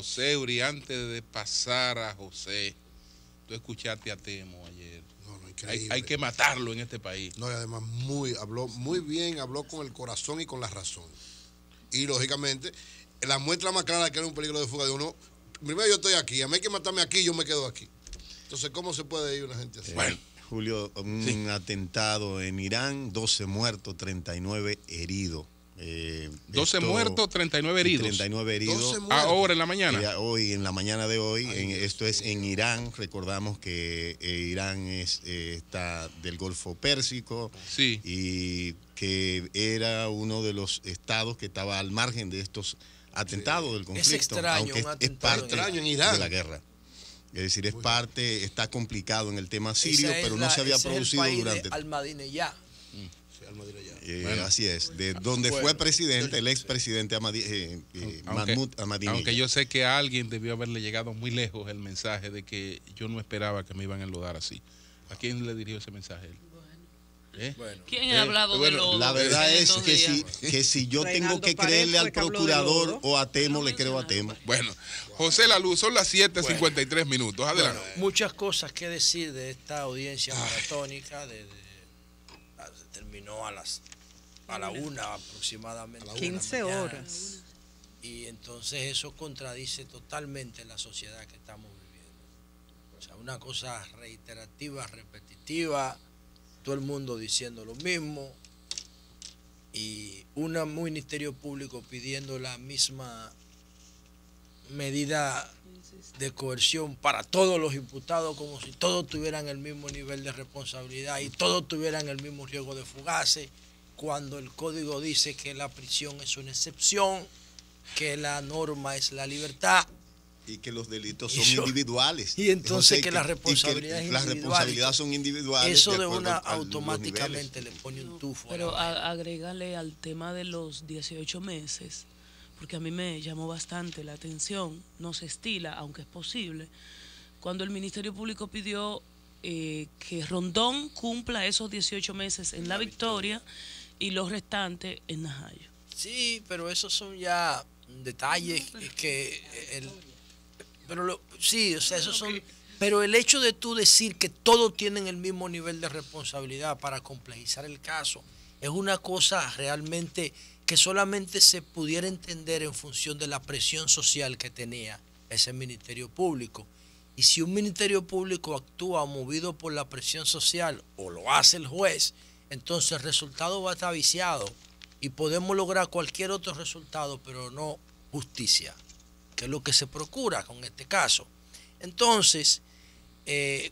José Uri, antes de pasar a José, tú escuchaste a Temo ayer. No, increíble. Hay que matarlo en este país. No, y además habló muy bien, habló con el corazón y con la razón. Y lógicamente, la muestra más clara de que era un peligro de fuga de uno, primero yo estoy aquí, a mí hay que matarme aquí, yo me quedo aquí. Entonces, ¿cómo se puede ir una gente así? Bueno. Julio, un atentado en Irán, 12 muertos, 39 heridos. 12 muertos, 39 heridos. 39 heridos. Ahora en la mañana. Hoy, en la mañana de hoy. Esto es en Irán. Recordamos que Irán está del Golfo Pérsico. Sí. Y que era uno de los estados que estaba al margen de estos atentados del conflicto. Es extraño, aunque es parte en Irán. de la guerra. Es decir, es parte, está complicado en el tema sirio, pero no se había producido durante. Ahmadinejad. Así es, de donde fue presidente, el expresidente Mahmoud Ahmadinejad. Aunque yo sé que a alguien debió haberle llegado muy lejos el mensaje de que yo no esperaba que me iban a enlodar así. ¿A quién le dirigió ese mensaje él? Bueno. ¿Quién ha hablado de lodo? La verdad es que si yo tengo que creerle al procurador o a Temo, le creo a Temo. Bueno, José La Luz, son las 7:53 minutos. Adelante. Muchas cosas que decir de esta audiencia maratónica. Terminó a la 1 aproximadamente. 15 horas. Y entonces eso contradice totalmente la sociedad que estamos viviendo. O sea, una cosa reiterativa, repetitiva, todo el mundo diciendo lo mismo, y un ministerio público pidiendo la misma medida de coerción para todos los imputados, como si todos tuvieran el mismo nivel de responsabilidad y todos tuvieran el mismo riesgo de fugarse, cuando el código dice que la prisión es una excepción, que la norma es la libertad. Y que los delitos son individuales. Y entonces que las responsabilidades las responsabilidades son individuales. Eso de una automáticamente le pone un tufo. Pero agrégale al tema de los 18 meses, porque a mí me llamó bastante la atención, no se estila, aunque es posible, cuando el Ministerio Público pidió que Rondón cumpla esos 18 meses en La Victoria y los restantes en Najayo. Sí, pero esos son ya detalles que sí, o sea, esos son. Pero el hecho de tú decir que todos tienen el mismo nivel de responsabilidad para complejizar el caso es una cosa realmente que solamente se pudiera entender en función de la presión social que tenía ese Ministerio Público. Y si un Ministerio Público actúa movido por la presión social, o lo hace el juez, entonces el resultado va a estar viciado y podemos lograr cualquier otro resultado, pero no justicia, que es lo que se procura con este caso. Entonces,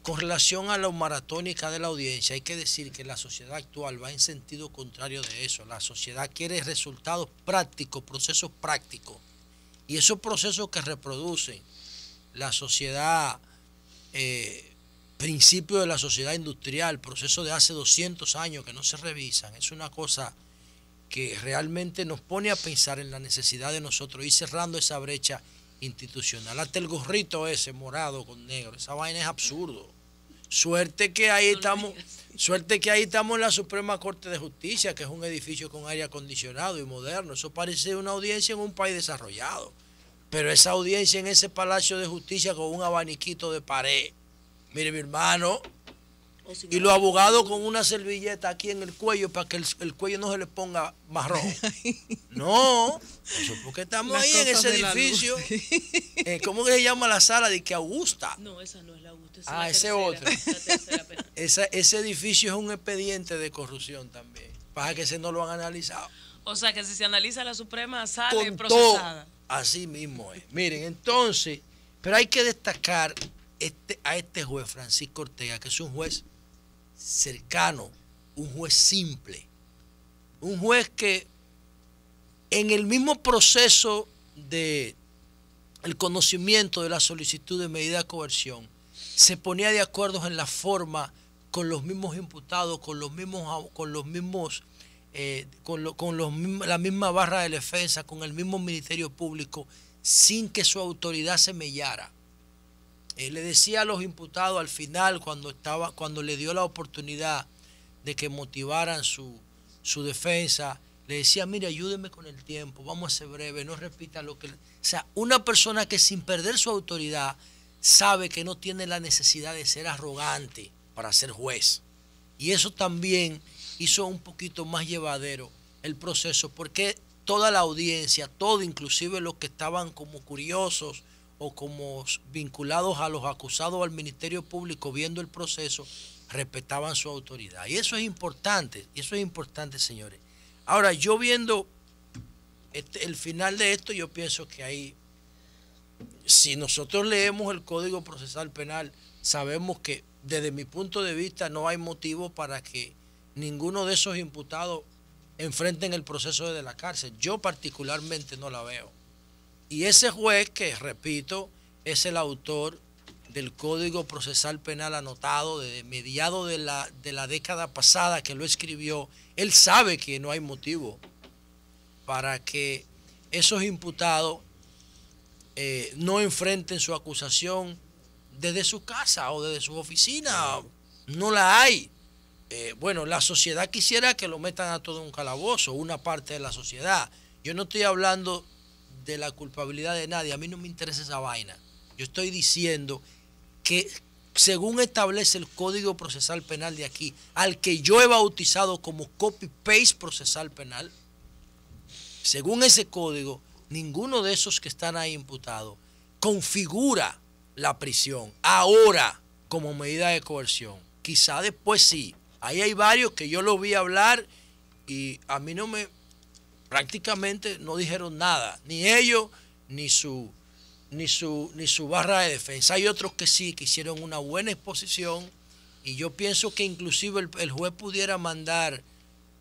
con relación a la maratónica de la audiencia, hay que decir que la sociedad actual va en sentido contrario de eso. La sociedad quiere resultados prácticos, procesos prácticos. Y esos procesos que reproducen la sociedad, principio de la sociedad industrial, procesos de hace 200 años que no se revisan, es una cosa que realmente nos pone a pensar en la necesidad de nosotros ir cerrando esa brecha institucional. Hasta el gorrito ese morado con negro, esa vaina es absurdo. Suerte que ahí estamos en la Suprema Corte de Justicia, que es un edificio con aire acondicionado y moderno. Eso parece una audiencia en un país desarrollado. Pero esa audiencia en ese Palacio de Justicia con un abaniquito de pared. Mire, mi hermano, y los abogados con una servilleta aquí en el cuello para que el cuello no se le ponga marrón. No, eso porque estamos ahí en ese edificio. ¿Cómo que se llama la sala? De que Augusta. No, esa no es la Augusta. Ese otro. Ese edificio es un expediente de corrupción también. Para que ese no lo han analizado. O sea que si se analiza la Suprema sale con procesada. Todo, así mismo es. Miren, entonces, pero hay que destacar a este juez Francisco Ortega, que es un juez cercano, un juez simple, un juez que en el mismo proceso de el conocimiento de la solicitud de medida de coerción se ponía de acuerdo en la forma con los mismos imputados, la misma barra de defensa, con el mismo Ministerio Público, sin que su autoridad se mellara. Le decía a los imputados al final, cuando le dio la oportunidad de que motivaran su defensa, le decía, mire, ayúdeme con el tiempo, vamos a ser breve, no repita lo que... O sea, una persona que sin perder su autoridad sabe que no tiene la necesidad de ser arrogante para ser juez. Y eso también hizo un poquito más llevadero el proceso, porque toda la audiencia, todo, inclusive los que estaban como curiosos o como vinculados a los acusados al Ministerio Público viendo el proceso, respetaban su autoridad. Y eso es importante, señores. Ahora, yo viendo el final de esto, yo pienso que ahí, si nosotros leemos el Código Procesal Penal, sabemos que desde mi punto de vista no hay motivo para que ninguno de esos imputados enfrenten el proceso desde la cárcel. Yo particularmente no la veo. Y ese juez, que repito, es el autor del Código Procesal Penal anotado desde mediados de la década pasada, que lo escribió, él sabe que no hay motivo para que esos imputados no enfrenten su acusación desde su casa o desde su oficina. No la hay. Bueno, la sociedad quisiera que lo metan a todo en un calabozo, una parte de la sociedad. Yo no estoy hablando de la culpabilidad de nadie, a mí no me interesa esa vaina. Yo estoy diciendo que según establece el Código Procesal Penal de aquí, al que yo he bautizado como copy-paste procesal penal, según ese código, ninguno de esos que están ahí imputados configura la prisión ahora como medida de coerción. Quizá después sí. Ahí hay varios que yo los vi hablar y a mí prácticamente no dijeron nada, ni ellos, ni su barra de defensa. Hay otros que sí, que hicieron una buena exposición y yo pienso que inclusive el juez pudiera mandar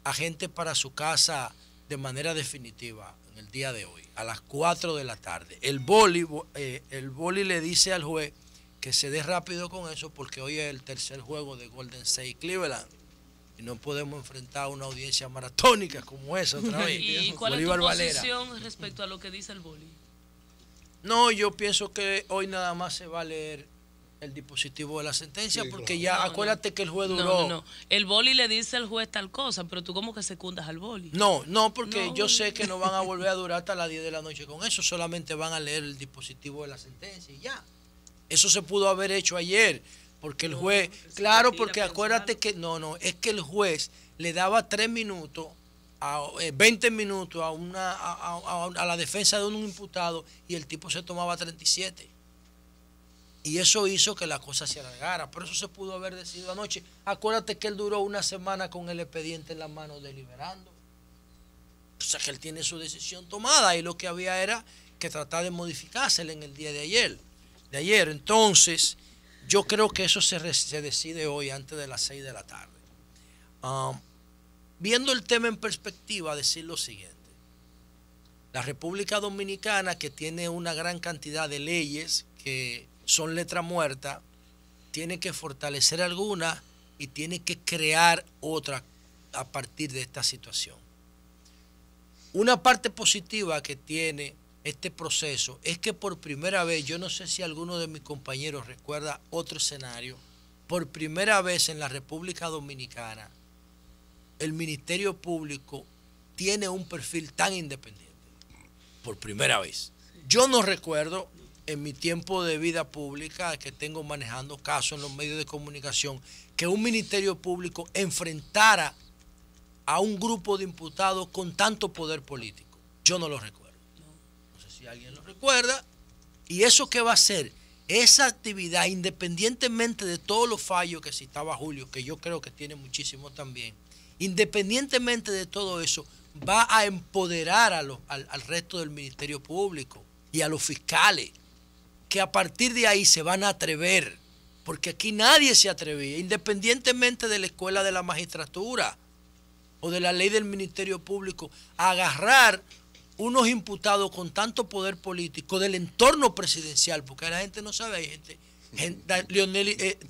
a gente para su casa de manera definitiva en el día de hoy, a las 4 de la tarde. El boli le dice al juez que se dé rápido con eso porque hoy es el tercer juego de Golden State Cleveland y no podemos enfrentar una audiencia maratónica como esa otra vez. ¿Y cuál es tu posición respecto a lo que dice el boli? No, yo pienso que hoy nada más se va a leer el dispositivo de la sentencia, porque ya acuérdate que el juez duró. No. El boli le dice al juez tal cosa, pero tú como que secundas al boli. No, porque yo sé que no van a volver a durar hasta las 10 de la noche con eso, solamente van a leer el dispositivo de la sentencia y ya. Eso se pudo haber hecho ayer, porque el juez, claro, porque acuérdate que, es que el juez le daba 3 minutos, 20 minutos a la defensa de un imputado y el tipo se tomaba 37. Y eso hizo que la cosa se alargara. Pero eso se pudo haber decidido anoche. Acuérdate que él duró una semana con el expediente en la mano deliberando. O sea que él tiene su decisión tomada y lo que había era que tratar de modificársela en el día de ayer. Entonces, yo creo que eso se decide hoy antes de las 6 de la tarde. Viendo el tema en perspectiva, decir lo siguiente. La República Dominicana, que tiene una gran cantidad de leyes que son letra muerta, tiene que fortalecer algunas y tiene que crear otras a partir de esta situación. Una parte positiva que tiene este proceso es que por primera vez, yo no sé si alguno de mis compañeros recuerda otro escenario, por primera vez en la República Dominicana, el Ministerio Público tiene un perfil tan independiente. Por primera vez. Yo no recuerdo en mi tiempo de vida pública que tengo manejando casos en los medios de comunicación que un Ministerio Público enfrentara a un grupo de imputados con tanto poder político. Yo no lo recuerdo. No sé si alguien lo recuerda. ¿Y eso qué va a hacer? Esa actividad, independientemente de todos los fallos que citaba Julio, que yo creo que tiene muchísimo también, independientemente de todo eso, va a empoderar al resto del Ministerio Público y a los fiscales, que a partir de ahí se van a atrever, porque aquí nadie se atrevía, independientemente de la escuela de la magistratura o de la ley del Ministerio Público, a agarrar unos imputados con tanto poder político del entorno presidencial, porque la gente no sabe, hay gente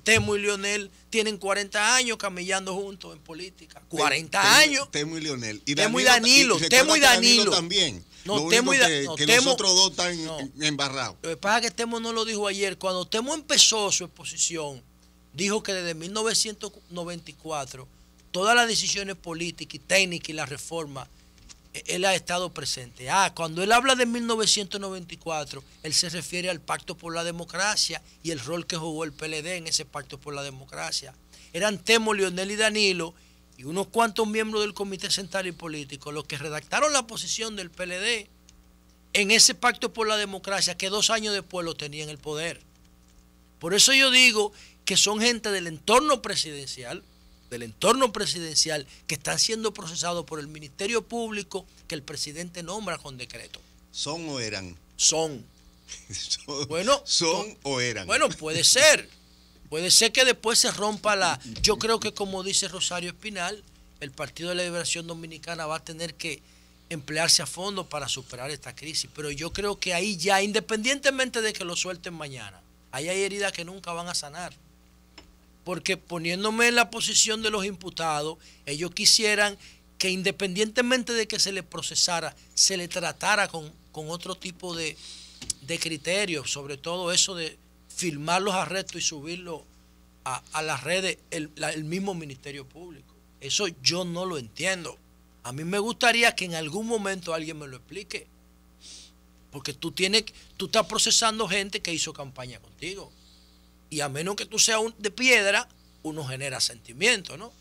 Temo y Leonel tienen 40 años camellando juntos en política. 40 años. Temo y Leonel. Temo y Danilo. Temo y Danilo también. No, Temo y Danilo. Nosotros dos están embarrados. Lo que pasa es que Temo no lo dijo ayer. Cuando Temo empezó su exposición, dijo que desde 1994 todas las decisiones políticas y técnicas y las reformas él ha estado presente. Cuando él habla de 1994, él se refiere al Pacto por la Democracia y el rol que jugó el PLD en ese Pacto por la Democracia. Eran Temo, Leonel y Danilo y unos cuantos miembros del Comité Central y Político los que redactaron la posición del PLD en ese Pacto por la Democracia que 2 años después lo tenía en el poder. Por eso yo digo que son gente del entorno presidencial, que están siendo procesados por el Ministerio Público que el presidente nombra con decreto. ¿Son o eran? Son. Bueno, ¿son o eran? Bueno, puede ser. Puede ser que después se rompa la... Yo creo que, como dice Rosario Espinal, el Partido de la Liberación Dominicana va a tener que emplearse a fondo para superar esta crisis. Pero yo creo que ahí ya, independientemente de que lo suelten mañana, ahí hay heridas que nunca van a sanar. Porque poniéndome en la posición de los imputados, ellos quisieran que independientemente de que se le procesara, se le tratara con otro tipo de criterios, sobre todo eso de filmar los arrestos y subirlos a las redes, el mismo Ministerio Público. Eso yo no lo entiendo. A mí me gustaría que en algún momento alguien me lo explique. Porque tú estás procesando gente que hizo campaña contigo. Y a menos que tú seas de piedra, uno genera sentimiento, ¿no?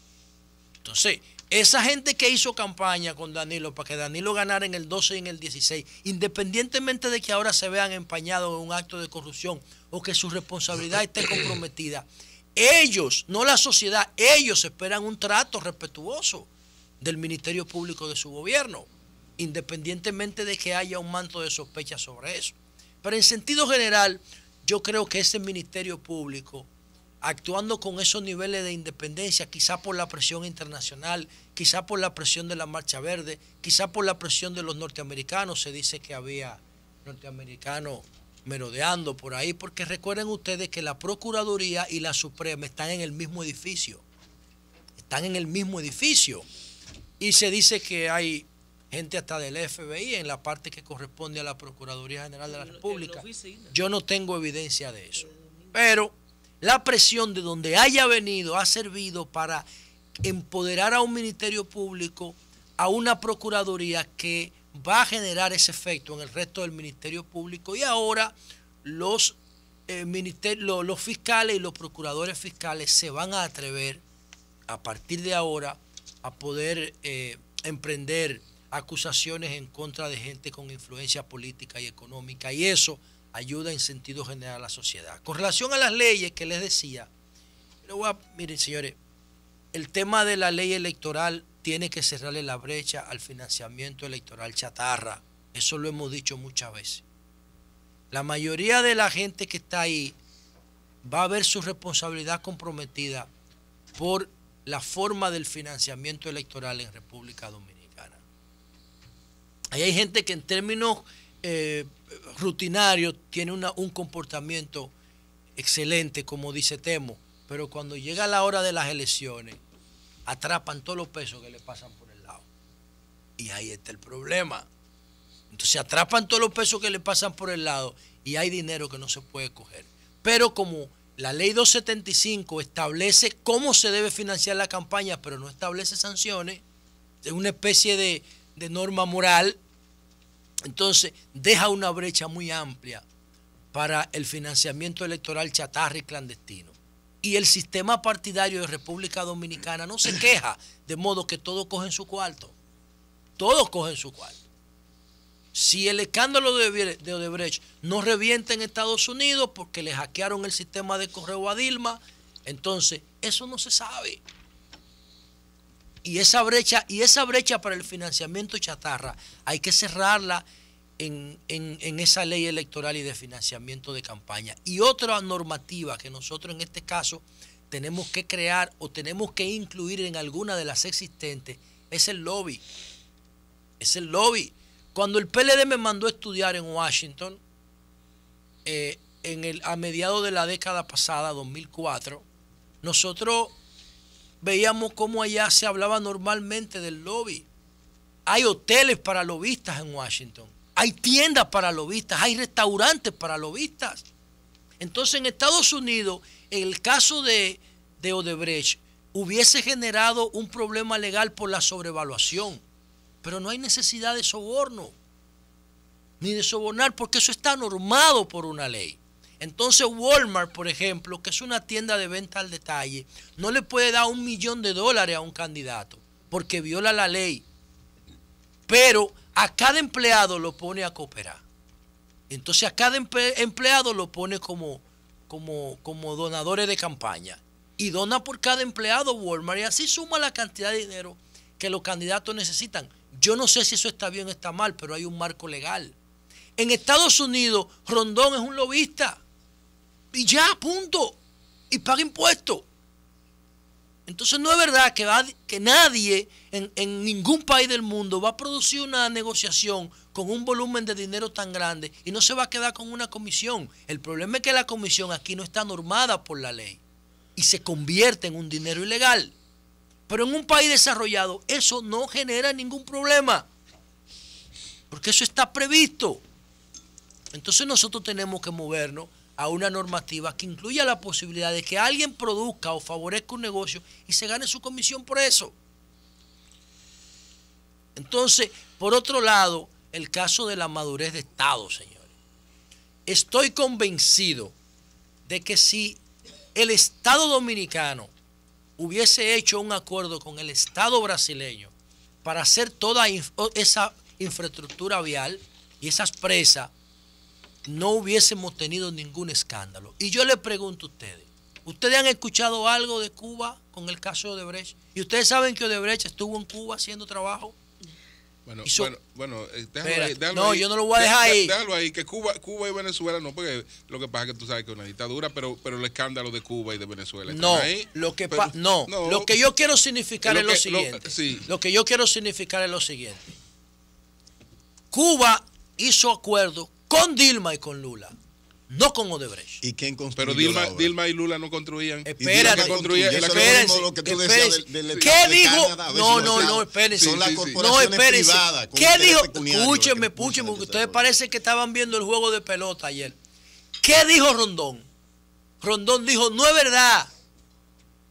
Entonces, esa gente que hizo campaña con Danilo para que Danilo ganara en el 12 y en el 16, independientemente de que ahora se vean empañados en un acto de corrupción o que su responsabilidad esté comprometida, ellos, no la sociedad, ellos esperan un trato respetuoso del Ministerio Público de su gobierno, independientemente de que haya un manto de sospecha sobre eso. Pero en sentido general, yo creo que ese Ministerio Público, actuando con esos niveles de independencia, quizá por la presión internacional, quizá por la presión de la Marcha Verde, quizá por la presión de los norteamericanos, se dice que había norteamericanos merodeando por ahí, porque recuerden ustedes que la Procuraduría y la Suprema están en el mismo edificio. Están en el mismo edificio. Y se dice que hay gente hasta del FBI en la parte que corresponde a la Procuraduría General de la República. Yo no tengo evidencia de eso. Pero la presión de donde haya venido ha servido para empoderar a un Ministerio Público, a una Procuraduría que va a generar ese efecto en el resto del Ministerio Público. Y ahora los fiscales y los procuradores fiscales se van a atrever a partir de ahora a poder emprender acusaciones en contra de gente con influencia política y económica, y eso ayuda en sentido general a la sociedad. Con relación a las leyes que les decía, miren señores, el tema de la ley electoral tiene que cerrarle la brecha al financiamiento electoral chatarra. Eso lo hemos dicho muchas veces. La mayoría de la gente que está ahí va a ver su responsabilidad comprometida por la forma del financiamiento electoral en República Dominicana. Ahí hay gente que en términos rutinarios tiene un comportamiento excelente, como dice Temo, pero cuando llega la hora de las elecciones, atrapan todos los pesos que le pasan por el lado. Y ahí está el problema. Entonces atrapan todos los pesos que le pasan por el lado y hay dinero que no se puede coger. Pero como la ley 275 establece cómo se debe financiar la campaña, pero no establece sanciones, es una especie de norma moral, entonces deja una brecha muy amplia para el financiamiento electoral chatarra y clandestino. Y el sistema partidario de República Dominicana no se queja, de modo que todos cogen su cuarto. Todos cogen su cuarto. Si el escándalo de Odebrecht no revienta en Estados Unidos porque le hackearon el sistema de correo a Dilma, entonces eso no se sabe. Y esa brecha para el financiamiento chatarra hay que cerrarla en esa ley electoral y de financiamiento de campaña. Y otra normativa que nosotros en este caso tenemos que crear o tenemos que incluir en alguna de las existentes es el lobby. Es el lobby. Cuando el PLD me mandó a estudiar en Washington, a mediados de la década pasada, 2004, nosotros veíamos cómo allá se hablaba normalmente del lobby. Hay hoteles para lobistas en Washington, hay tiendas para lobistas, hay restaurantes para lobistas. Entonces en Estados Unidos, en el caso de Odebrecht, hubiese generado un problema legal por la sobrevaluación. Pero no hay necesidad de soborno, ni de sobornar, porque eso está normado por una ley. Entonces Walmart, por ejemplo, que es una tienda de venta al detalle, no le puede dar $1 millón a un candidato, porque viola la ley. Pero a cada empleado lo pone a cooperar. Entonces a cada empleado lo pone como donadores de campaña. Y dona por cada empleado Walmart, y así suma la cantidad de dinero que los candidatos necesitan. Yo no sé si eso está bien o está mal, pero hay un marco legal. En Estados Unidos, Rondón es un lobista. Y ya, punto. Y paga impuestos. Entonces no es verdad que nadie en ningún país del mundo va a producir una negociación con un volumen de dinero tan grande y no se va a quedar con una comisión. El problema es que la comisión aquí no está normada por la ley y se convierte en un dinero ilegal. Pero en un país desarrollado eso no genera ningún problema, porque eso está previsto. Entonces nosotros tenemos que movernos a una normativa que incluya la posibilidad de que alguien produzca o favorezca un negocio y se gane su comisión por eso. Entonces, por otro lado, el caso de la madurez de Estado, señores. Estoy convencido de que si el Estado dominicano hubiese hecho un acuerdo con el Estado brasileño para hacer toda esa infraestructura vial y esas presas, no hubiésemos tenido ningún escándalo. Y yo le pregunto a ustedes, ¿ustedes han escuchado algo de Cuba con el caso de Odebrecht? ¿Y ustedes saben que Odebrecht estuvo en Cuba haciendo trabajo? Bueno, déjalo ahí. Yo no lo voy a dejar ahí. Déjalo ahí, que Cuba y Venezuela no, porque lo que pasa es que tú sabes que es una dictadura, pero el escándalo de Cuba y de Venezuela no, ahí. Lo que yo quiero significar es lo siguiente. Lo que yo quiero significar es lo siguiente. Cuba hizo acuerdos con Dilma y con Lula, no con Odebrecht. ¿Y quién construyó? Pero Dilma y Lula no construían. Espérate, ¿qué dijo? No, espérense. Son las corporaciones privadas. ¿Qué dijo? Escúchenme, porque ustedes parece que estaban viendo el juego de pelota ayer. ¿Qué dijo Rondón? Rondón dijo, no es verdad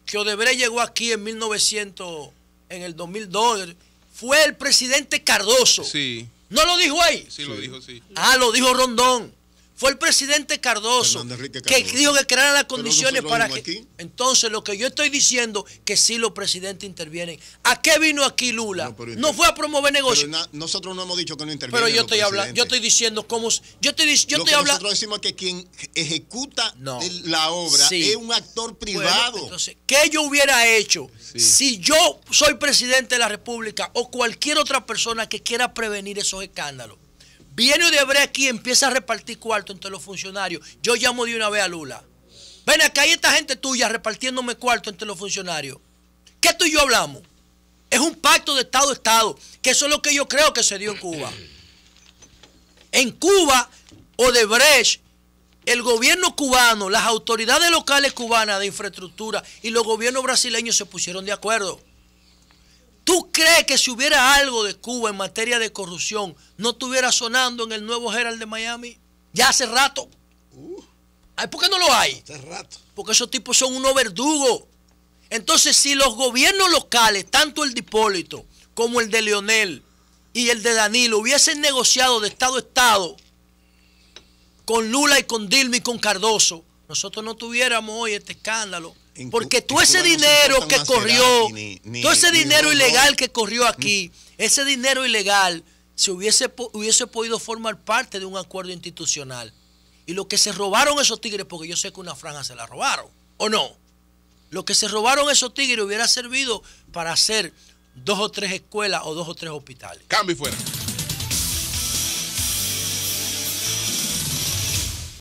que Odebrecht llegó aquí en en el 2002. Fue el presidente Cardoso. Sí. ¿No lo dijo ahí? Sí, lo dijo, sí. Lo dijo Rondón. Fue el presidente Cardoso que dijo que crearan las condiciones para que... Aquí. Entonces, lo que yo estoy diciendo, que sí los presidentes intervienen. ¿A qué vino aquí Lula? No fue a promover negocios. Nosotros no hemos dicho que no intervienen. Pero yo estoy diciendo cómo... Nosotros decimos que quien ejecuta la obra es un actor privado. Bueno, entonces, ¿qué yo hubiera hecho si yo soy presidente de la República o cualquier otra persona que quiera prevenir esos escándalos? Viene Odebrecht aquí y empieza a repartir cuarto entre los funcionarios. Yo llamo de una vez a Lula. Ven acá, hay esta gente tuya repartiéndome cuarto entre los funcionarios. ¿Qué tú y yo hablamos? Es un pacto de Estado a Estado, que eso es lo que yo creo que se dio en Cuba. En Cuba, Odebrecht, el gobierno cubano, las autoridades locales cubanas de infraestructura y los gobiernos brasileños se pusieron de acuerdo. ¿Tú crees que si hubiera algo de Cuba en materia de corrupción, no estuviera sonando en el nuevo Herald de Miami? Ya hace rato. ¿Por qué no lo hay? Hace rato. Porque esos tipos son unos verdugos. Entonces, si los gobiernos locales, tanto el de Hipólito como el de Leonel y el de Danilo, hubiesen negociado de Estado a Estado con Lula y con Dilma y con Cardoso, nosotros no tuviéramos hoy este escándalo. Porque todo ese dinero que corrió, todo ese dinero ilegal que corrió aquí, ese dinero ilegal se hubiese podido formar parte de un acuerdo institucional. Y lo que se robaron esos tigres, porque yo sé que una franja se la robaron, ¿o no? Lo que se robaron esos tigres hubiera servido para hacer 2 o 3 escuelas o 2 o 3 hospitales. Cambio y fuera.